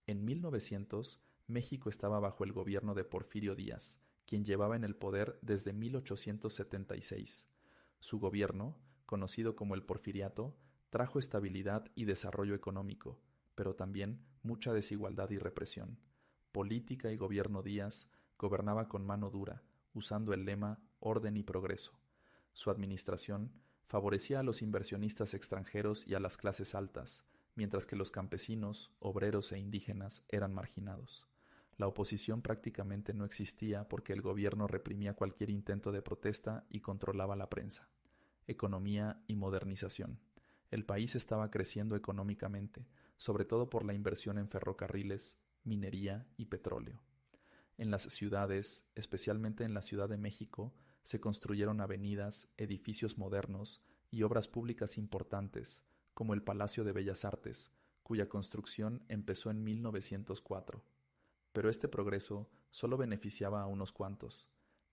En 1900, México estaba bajo el gobierno de Porfirio Díaz, quien llevaba en el poder desde 1876. Su gobierno, conocido como el Porfiriato, trajo estabilidad y desarrollo económico, pero también mucha desigualdad y represión. Política y gobierno Díaz gobernaba con mano dura, usando el lema orden y progreso. Su administración favorecía a los inversionistas extranjeros y a las clases altas, mientras que los campesinos, obreros e indígenas eran marginados. La oposición prácticamente no existía porque el gobierno reprimía cualquier intento de protesta y controlaba la prensa. Economía y modernización. El país estaba creciendo económicamente, sobre todo por la inversión en ferrocarriles, minería y petróleo. En las ciudades, especialmente en la Ciudad de México, se construyeron avenidas, edificios modernos y obras públicas importantes, como el Palacio de Bellas Artes, cuya construcción empezó en 1904. Pero este progreso solo beneficiaba a unos cuantos.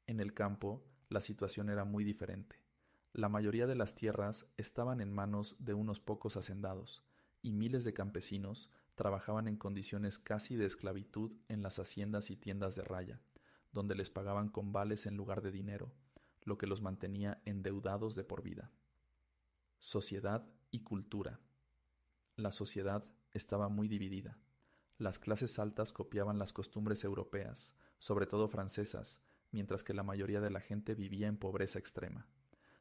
En el campo, la situación era muy diferente. La mayoría de las tierras estaban en manos de unos pocos hacendados, y miles de campesinos trabajaban en condiciones casi de esclavitud en las haciendas y tiendas de raya, donde les pagaban con vales en lugar de dinero, lo que los mantenía endeudados de por vida. Sociedad y cultura. La sociedad estaba muy dividida. Las clases altas copiaban las costumbres europeas, sobre todo francesas, mientras que la mayoría de la gente vivía en pobreza extrema.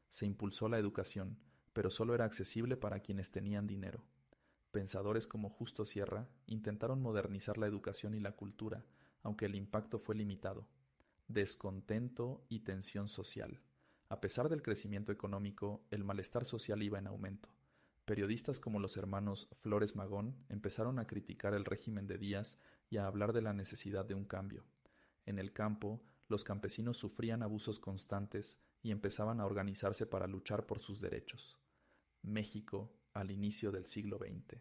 Se impulsó la educación, pero solo era accesible para quienes tenían dinero. Pensadores como Justo Sierra intentaron modernizar la educación y la cultura, aunque el impacto fue limitado. Descontento y tensión social. A pesar del crecimiento económico, el malestar social iba en aumento. Periodistas como los hermanos Flores Magón empezaron a criticar el régimen de Díaz y a hablar de la necesidad de un cambio. En el campo, los campesinos sufrían abusos constantes y empezaban a organizarse para luchar por sus derechos. México al inicio del siglo XX.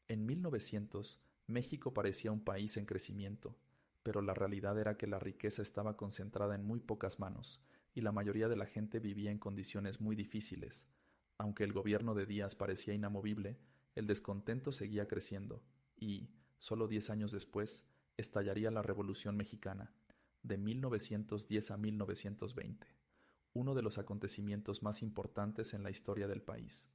En 1900, México parecía un país en crecimiento, pero la realidad era que la riqueza estaba concentrada en muy pocas manos y la mayoría de la gente vivía en condiciones muy difíciles. Aunque el gobierno de Díaz parecía inamovible, el descontento seguía creciendo y, solo 10 años después, estallaría la Revolución Mexicana, de 1910 a 1920, uno de los acontecimientos más importantes en la historia del país.